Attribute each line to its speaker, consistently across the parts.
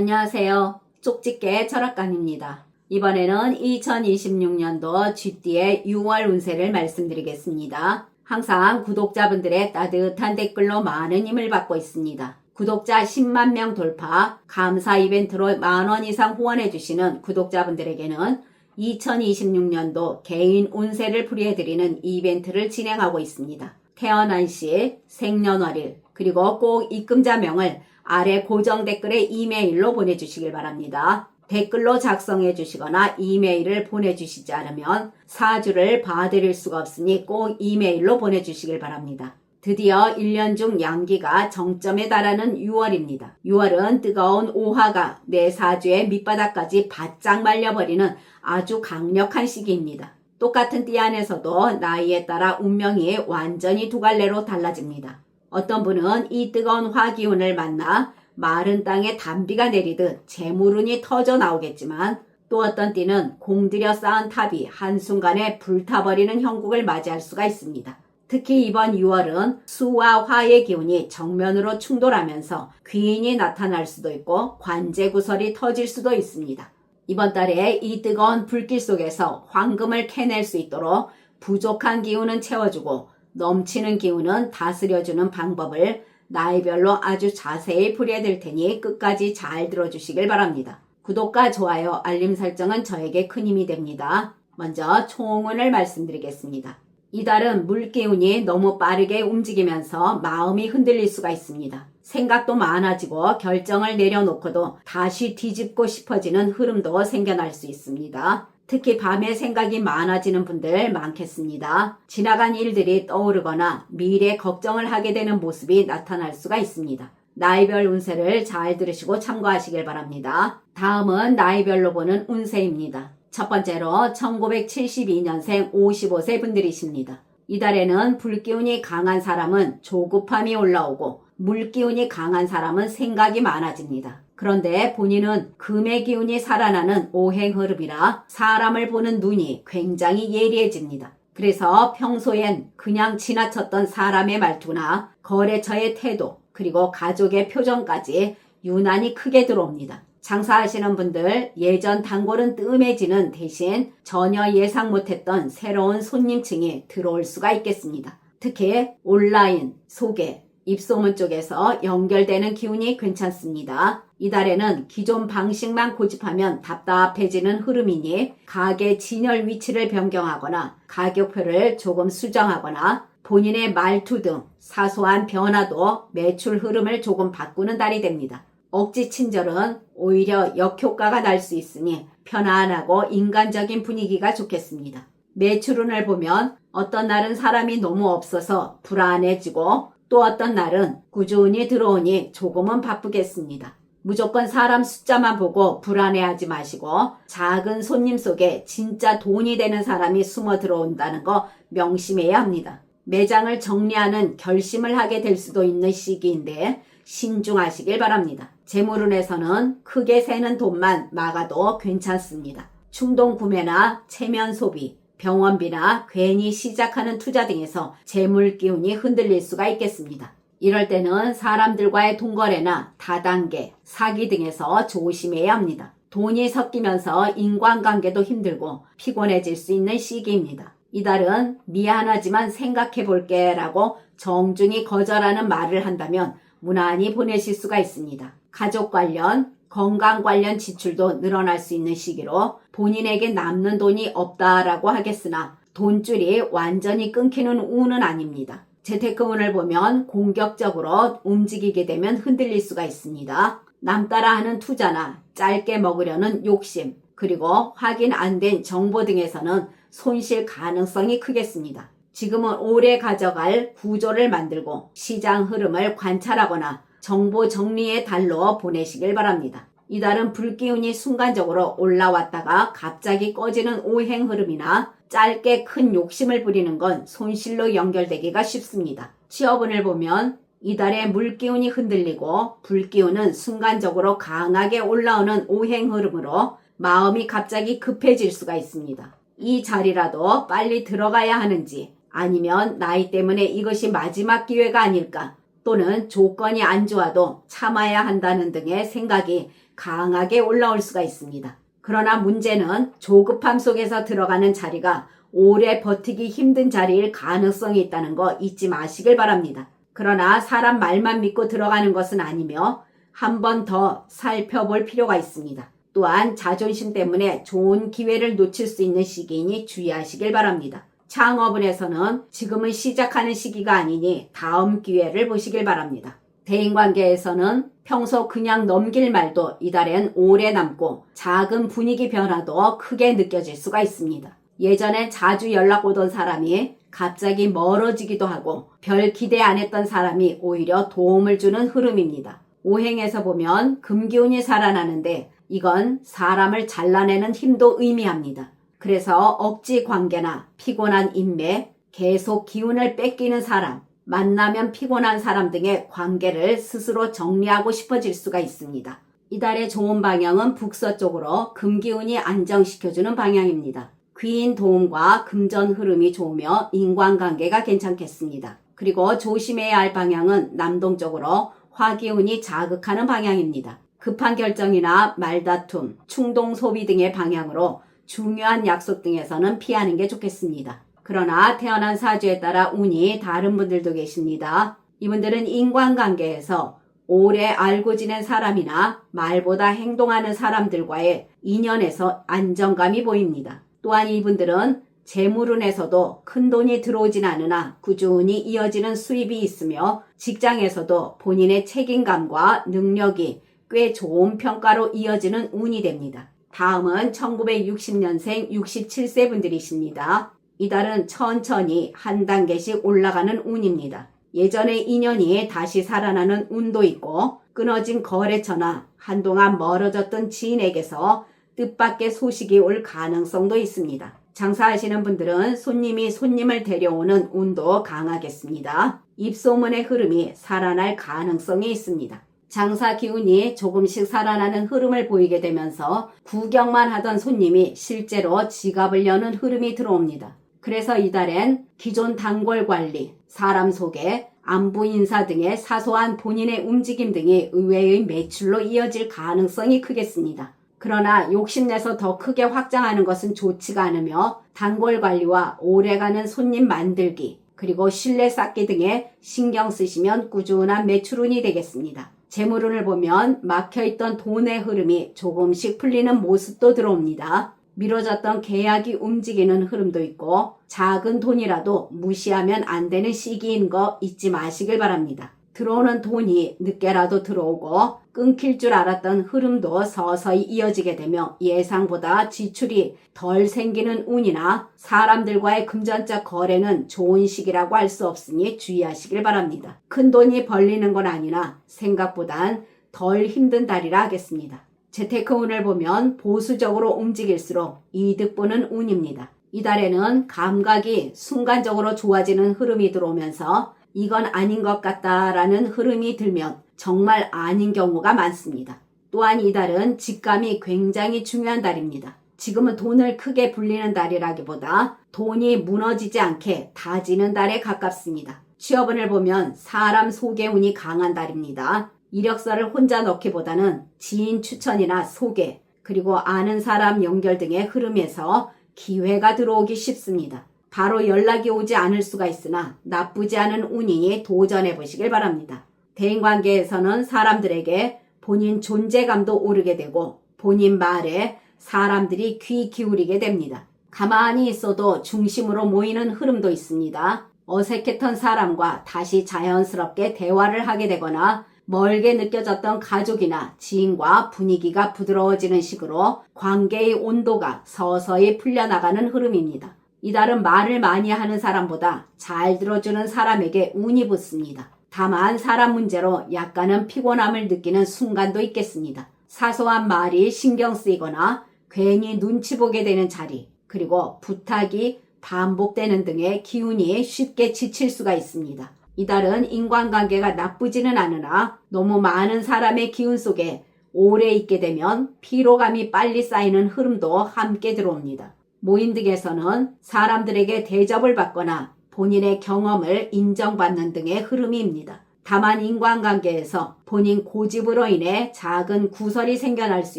Speaker 1: 안녕하세요. 쪽집게 철학관입니다. 이번에는 2026년도 쥐띠의 6월 운세를 말씀드리겠습니다. 항상 구독자분들의 따뜻한 댓글로 많은 힘을 받고 있습니다. 구독자 10만 명 돌파, 감사 이벤트로 만원 이상 후원해주시는 구독자분들에게는 2026년도 개인 운세를 풀이해드리는 이벤트를 진행하고 있습니다. 태어난 시, 생년월일, 그리고 꼭 입금자명을 아래 고정 댓글에 이메일로 보내주시길 바랍니다. 댓글로 작성해 주시거나 이메일을 보내주시지 않으면 사주를 봐드릴 수가 없으니 꼭 이메일로 보내주시길 바랍니다. 드디어 1년 중 양기가 정점에 달하는 6월입니다. 6월은 뜨거운 오화가 내 사주의 밑바닥까지 바짝 말려버리는 아주 강력한 시기입니다. 똑같은 띠 안에서도 나이에 따라 운명이 완전히 두 갈래로 달라집니다. 어떤 분은 이 뜨거운 화기운을 만나 마른 땅에 단비가 내리듯 재물운이 터져 나오겠지만, 또 어떤 띠는 공들여 쌓은 탑이 한순간에 불타버리는 형국을 맞이할 수가 있습니다. 특히 이번 6월은 수와 화의 기운이 정면으로 충돌하면서 귀인이 나타날 수도 있고 관제구설이 터질 수도 있습니다. 이번 달에 이 뜨거운 불길 속에서 황금을 캐낼 수 있도록 부족한 기운은 채워주고 넘치는 기운은 다스려주는 방법을 나이별로 아주 자세히 풀이해드릴 테니 끝까지 잘 들어주시길 바랍니다. 구독과 좋아요, 알림 설정은 저에게 큰 힘이 됩니다. 먼저 총운을 말씀드리겠습니다. 이달은 물기운이 너무 빠르게 움직이면서 마음이 흔들릴 수가 있습니다. 생각도 많아지고 결정을 내려놓고도 다시 뒤집고 싶어지는 흐름도 생겨날 수 있습니다. 특히 밤에 생각이 많아지는 분들 많겠습니다. 지나간 일들이 떠오르거나 미래 걱정을 하게 되는 모습이 나타날 수가 있습니다. 나이별 운세를 잘 들으시고 참고하시길 바랍니다. 다음은 나이별로 보는 운세입니다. 첫 번째로 1972년생 55세 분들이십니다. 이달에는 불기운이 강한 사람은 조급함이 올라오고 물기운이 강한 사람은 생각이 많아집니다. 그런데 본인은 금의 기운이 살아나는 오행 흐름이라 사람을 보는 눈이 굉장히 예리해집니다. 그래서 평소엔 그냥 지나쳤던 사람의 말투나 거래처의 태도, 그리고 가족의 표정까지 유난히 크게 들어옵니다. 장사하시는 분들 예전 단골은 뜸해지는 대신 전혀 예상 못했던 새로운 손님층이 들어올 수가 있겠습니다. 특히 온라인, 소개, 입소문 쪽에서 연결되는 기운이 괜찮습니다. 이달에는 기존 방식만 고집하면 답답해지는 흐름이니 가게 진열 위치를 변경하거나 가격표를 조금 수정하거나 본인의 말투 등 사소한 변화도 매출 흐름을 조금 바꾸는 달이 됩니다. 억지 친절은 오히려 역효과가 날 수 있으니 편안하고 인간적인 분위기가 좋겠습니다. 매출운을 보면 어떤 날은 사람이 너무 없어서 불안해지고 또 어떤 날은 꾸준히 들어오니 조금은 바쁘겠습니다. 무조건 사람 숫자만 보고 불안해하지 마시고 작은 손님 속에 진짜 돈이 되는 사람이 숨어 들어온다는 거 명심해야 합니다. 매장을 정리하는 결심을 하게 될 수도 있는 시기인데 신중하시길 바랍니다. 재물운에서는 크게 새는 돈만 막아도 괜찮습니다. 충동 구매나 체면 소비, 병원비나 괜히 시작하는 투자 등에서 재물 기운이 흔들릴 수가 있겠습니다. 이럴 때는 사람들과의 돈거래나 다단계, 사기 등에서 조심해야 합니다. 돈이 섞이면서 인간관계도 힘들고 피곤해질 수 있는 시기입니다. 이달은 미안하지만 생각해 볼게 라고 정중히 거절하는 말을 한다면 무난히 보내실 수가 있습니다. 가족 관련, 건강 관련 지출도 늘어날 수 있는 시기로 본인에게 남는 돈이 없다라고 하겠으나 돈줄이 완전히 끊기는 운은 아닙니다. 재테크운을 보면 공격적으로 움직이게 되면 흔들릴 수가 있습니다. 남 따라 하는 투자나 짧게 먹으려는 욕심, 그리고 확인 안 된 정보 등에서는 손실 가능성이 크겠습니다. 지금은 오래 가져갈 구조를 만들고 시장 흐름을 관찰하거나 정보 정리의 달로 보내시길 바랍니다. 이달은 불기운이 순간적으로 올라왔다가 갑자기 꺼지는 오행 흐름이나 짧게 큰 욕심을 부리는 건 손실로 연결되기가 쉽습니다. 취업운을 보면 이달에 물기운이 흔들리고 불기운은 순간적으로 강하게 올라오는 오행 흐름으로 마음이 갑자기 급해질 수가 있습니다. 이 자리라도 빨리 들어가야 하는지 아니면 나이 때문에 이것이 마지막 기회가 아닐까 또는 조건이 안 좋아도 참아야 한다는 등의 생각이 강하게 올라올 수가 있습니다. 그러나 문제는 조급함 속에서 들어가는 자리가 오래 버티기 힘든 자리일 가능성이 있다는 거 잊지 마시길 바랍니다. 그러나 사람 말만 믿고 들어가는 것은 아니며 한 번 더 살펴볼 필요가 있습니다. 또한 자존심 때문에 좋은 기회를 놓칠 수 있는 시기이니 주의하시길 바랍니다. 창업은에서는 지금은 시작하는 시기가 아니니 다음 기회를 보시길 바랍니다. 대인관계에서는 평소 그냥 넘길 말도 이달엔 오래 남고 작은 분위기 변화도 크게 느껴질 수가 있습니다. 예전엔 자주 연락 오던 사람이 갑자기 멀어지기도 하고 별 기대 안 했던 사람이 오히려 도움을 주는 흐름입니다. 오행에서 보면 금기운이 살아나는데 이건 사람을 잘라내는 힘도 의미합니다. 그래서 억지 관계나 피곤한 인맥, 계속 기운을 뺏기는 사람, 만나면 피곤한 사람 등의 관계를 스스로 정리하고 싶어질 수가 있습니다. 이달의 좋은 방향은 북서쪽으로 금기운이 안정시켜주는 방향입니다. 귀인 도움과 금전 흐름이 좋으며 인간관계가 괜찮겠습니다. 그리고 조심해야 할 방향은 남동쪽으로 화기운이 자극하는 방향입니다. 급한 결정이나 말다툼, 충동 소비 등의 방향으로 중요한 약속 등에서는 피하는 게 좋겠습니다. 그러나 태어난 사주에 따라 운이 다른 분들도 계십니다. 이분들은 인간관계에서 오래 알고 지낸 사람이나 말보다 행동하는 사람들과의 인연에서 안정감이 보입니다. 또한 이분들은 재물운에서도 큰 돈이 들어오진 않으나 꾸준히 이어지는 수입이 있으며 직장에서도 본인의 책임감과 능력이 꽤 좋은 평가로 이어지는 운이 됩니다. 다음은 1960년생 67세 분들이십니다. 이달은 천천히 한 단계씩 올라가는 운입니다. 예전의 인연이 다시 살아나는 운도 있고 끊어진 거래처나 한동안 멀어졌던 지인에게서 뜻밖의 소식이 올 가능성도 있습니다. 장사하시는 분들은 손님이 손님을 데려오는 운도 강하겠습니다. 입소문의 흐름이 살아날 가능성이 있습니다. 장사 기운이 조금씩 살아나는 흐름을 보이게 되면서 구경만 하던 손님이 실제로 지갑을 여는 흐름이 들어옵니다. 그래서 이달엔 기존 단골 관리, 사람 소개, 안부 인사 등의 사소한 본인의 움직임 등이 의외의 매출로 이어질 가능성이 크겠습니다. 그러나 욕심내서 더 크게 확장하는 것은 좋지가 않으며 단골 관리와 오래가는 손님 만들기, 그리고 신뢰 쌓기 등에 신경 쓰시면 꾸준한 매출운이 되겠습니다. 재물운을 보면 막혀있던 돈의 흐름이 조금씩 풀리는 모습도 들어옵니다. 미뤄졌던 계약이 움직이는 흐름도 있고 작은 돈이라도 무시하면 안 되는 시기인 거 잊지 마시길 바랍니다. 들어오는 돈이 늦게라도 들어오고 끊길 줄 알았던 흐름도 서서히 이어지게 되며 예상보다 지출이 덜 생기는 운이나 사람들과의 금전적 거래는 좋은 시기라고 할 수 없으니 주의하시길 바랍니다. 큰 돈이 벌리는 건 아니나 생각보단 덜 힘든 달이라 하겠습니다. 재테크 운을 보면 보수적으로 움직일수록 이득 보는 운입니다. 이달에는 감각이 순간적으로 좋아지는 흐름이 들어오면서 이건 아닌 것 같다라는 흐름이 들면 정말 아닌 경우가 많습니다. 또한 이달은 직감이 굉장히 중요한 달입니다. 지금은 돈을 크게 불리는 달이라기보다 돈이 무너지지 않게 다지는 달에 가깝습니다. 취업운을 보면 사람 소개 운이 강한 달입니다. 이력서를 혼자 넣기보다는 지인 추천이나 소개, 그리고 아는 사람 연결 등의 흐름에서 기회가 들어오기 쉽습니다. 바로 연락이 오지 않을 수가 있으나 나쁘지 않은 운이니 도전해 보시길 바랍니다. 대인관계에서는 사람들에게 본인 존재감도 오르게 되고 본인 말에 사람들이 귀 기울이게 됩니다. 가만히 있어도 중심으로 모이는 흐름도 있습니다. 어색했던 사람과 다시 자연스럽게 대화를 하게 되거나 멀게 느껴졌던 가족이나 지인과 분위기가 부드러워지는 식으로 관계의 온도가 서서히 풀려나가는 흐름입니다. 이달은 말을 많이 하는 사람보다 잘 들어주는 사람에게 운이 붙습니다. 다만 사람 문제로 약간은 피곤함을 느끼는 순간도 있겠습니다. 사소한 말이 신경 쓰이거나 괜히 눈치 보게 되는 자리, 그리고 부탁이 반복되는 등의 기운이 쉽게 지칠 수가 있습니다. 이달은 인간관계가 나쁘지는 않으나 너무 많은 사람의 기운 속에 오래 있게 되면 피로감이 빨리 쌓이는 흐름도 함께 들어옵니다. 모임 등에서는 사람들에게 대접을 받거나 본인의 경험을 인정받는 등의 흐름입니다. 다만 인간관계에서 본인 고집으로 인해 작은 구설이 생겨날 수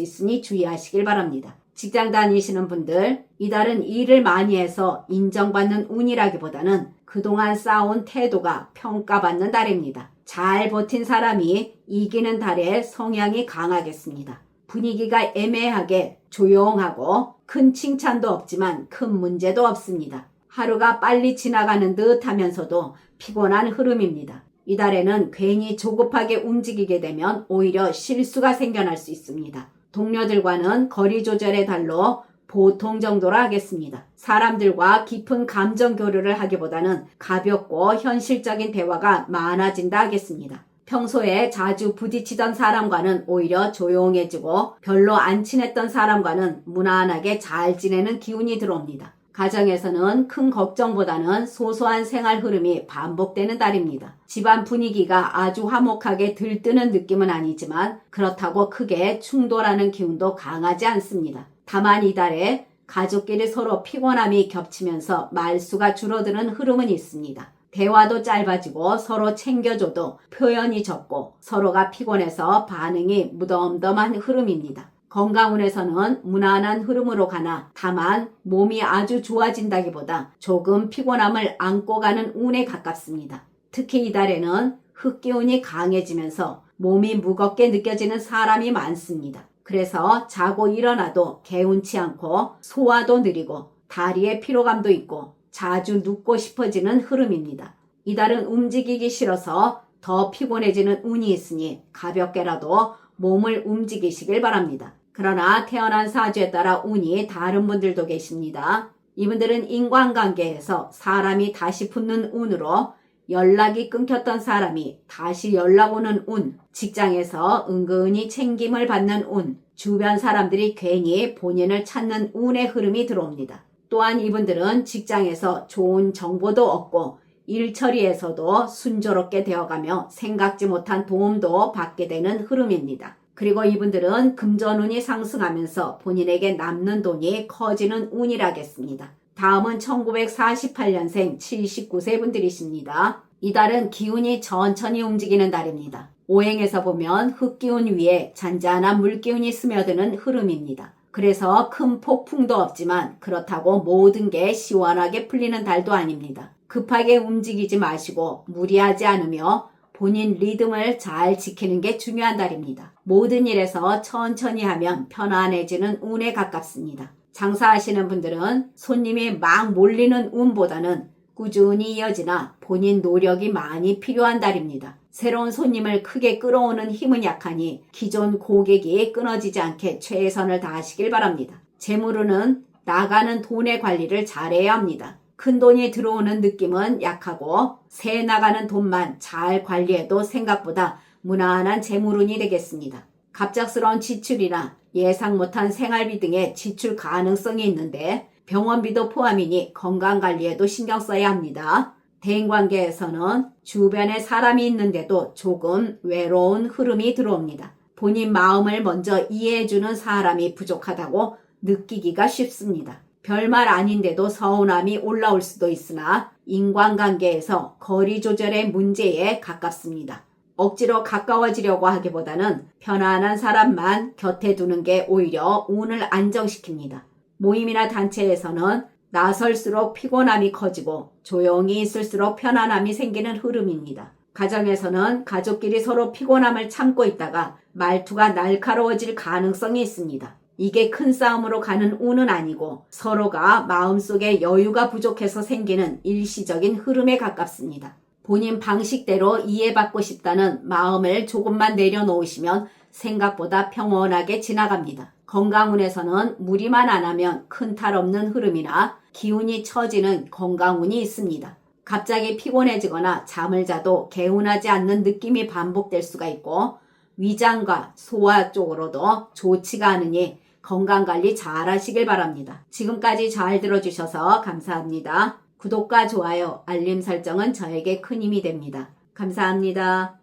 Speaker 1: 있으니 주의하시길 바랍니다. 직장 다니시는 분들, 이달은 일을 많이 해서 인정받는 운이라기보다는 그동안 쌓아온 태도가 평가받는 달입니다. 잘 버틴 사람이 이기는 달에 성향이 강하겠습니다. 분위기가 애매하게 조용하고 큰 칭찬도 없지만 큰 문제도 없습니다. 하루가 빨리 지나가는 듯 하면서도 피곤한 흐름입니다. 이달에는 괜히 조급하게 움직이게 되면 오히려 실수가 생겨날 수 있습니다. 동료들과는 거리 조절의 달로 보통 정도로 하겠습니다. 사람들과 깊은 감정 교류를 하기보다는 가볍고 현실적인 대화가 많아진다 하겠습니다. 평소에 자주 부딪히던 사람과는 오히려 조용해지고 별로 안 친했던 사람과는 무난하게 잘 지내는 기운이 들어옵니다. 가정에서는 큰 걱정보다는 소소한 생활 흐름이 반복되는 달입니다. 집안 분위기가 아주 화목하게 들뜨는 느낌은 아니지만 그렇다고 크게 충돌하는 기운도 강하지 않습니다. 다만 이달에 가족끼리 서로 피곤함이 겹치면서 말수가 줄어드는 흐름은 있습니다. 대화도 짧아지고 서로 챙겨줘도 표현이 적고 서로가 피곤해서 반응이 무덤덤한 흐름입니다. 건강운에서는 무난한 흐름으로 가나 다만 몸이 아주 좋아진다기보다 조금 피곤함을 안고 가는 운에 가깝습니다. 특히 이달에는 흙기운이 강해지면서 몸이 무겁게 느껴지는 사람이 많습니다. 그래서 자고 일어나도 개운치 않고 소화도 느리고 다리에 피로감도 있고 자주 눕고 싶어지는 흐름입니다. 이달은 움직이기 싫어서 더 피곤해지는 운이 있으니 가볍게라도 몸을 움직이시길 바랍니다. 그러나 태어난 사주에 따라 운이 다른 분들도 계십니다. 이분들은 인간관계에서 사람이 다시 붙는 운으로 연락이 끊겼던 사람이 다시 연락 오는 운, 직장에서 은근히 챙김을 받는 운, 주변 사람들이 괜히 본인을 찾는 운의 흐름이 들어옵니다. 또한 이분들은 직장에서 좋은 정보도 얻고 일 처리에서도 순조롭게 되어가며 생각지 못한 도움도 받게 되는 흐름입니다. 그리고 이분들은 금전운이 상승하면서 본인에게 남는 돈이 커지는 운이라겠습니다. 다음은 1948년생 79세 분들이십니다. 이달은 기운이 천천히 움직이는 달입니다. 오행에서 보면 흙기운 위에 잔잔한 물기운이 스며드는 흐름입니다. 그래서 큰 폭풍도 없지만 그렇다고 모든 게 시원하게 풀리는 달도 아닙니다. 급하게 움직이지 마시고 무리하지 않으며 본인 리듬을 잘 지키는 게 중요한 달입니다. 모든 일에서 천천히 하면 편안해지는 운에 가깝습니다. 장사하시는 분들은 손님이 막 몰리는 운보다는 꾸준히 이어지나 본인 노력이 많이 필요한 달입니다. 새로운 손님을 크게 끌어오는 힘은 약하니 기존 고객이 끊어지지 않게 최선을 다하시길 바랍니다. 재물운은 나가는 돈의 관리를 잘해야 합니다. 큰 돈이 들어오는 느낌은 약하고 새 나가는 돈만 잘 관리해도 생각보다 무난한 재물운이 되겠습니다. 갑작스러운 지출이나 예상 못한 생활비 등의 지출 가능성이 있는데 병원비도 포함이니 건강관리에도 신경 써야 합니다. 대인관계에서는 주변에 사람이 있는데도 조금 외로운 흐름이 들어옵니다. 본인 마음을 먼저 이해해주는 사람이 부족하다고 느끼기가 쉽습니다. 별말 아닌데도 서운함이 올라올 수도 있으나 인간관계에서 거리 조절의 문제에 가깝습니다. 억지로 가까워지려고 하기보다는 편안한 사람만 곁에 두는 게 오히려 운을 안정시킵니다. 모임이나 단체에서는 나설수록 피곤함이 커지고 조용히 있을수록 편안함이 생기는 흐름입니다. 가정에서는 가족끼리 서로 피곤함을 참고 있다가 말투가 날카로워질 가능성이 있습니다. 이게 큰 싸움으로 가는 운은 아니고 서로가 마음속에 여유가 부족해서 생기는 일시적인 흐름에 가깝습니다. 본인 방식대로 이해받고 싶다는 마음을 조금만 내려놓으시면 생각보다 평온하게 지나갑니다. 건강운에서는 무리만 안 하면 큰 탈 없는 흐름이나 기운이 처지는 건강운이 있습니다. 갑자기 피곤해지거나 잠을 자도 개운하지 않는 느낌이 반복될 수가 있고 위장과 소화 쪽으로도 좋지가 않으니 건강관리 잘 하시길 바랍니다. 지금까지 잘 들어주셔서 감사합니다. 구독과 좋아요, 알림 설정은 저에게 큰 힘이 됩니다. 감사합니다.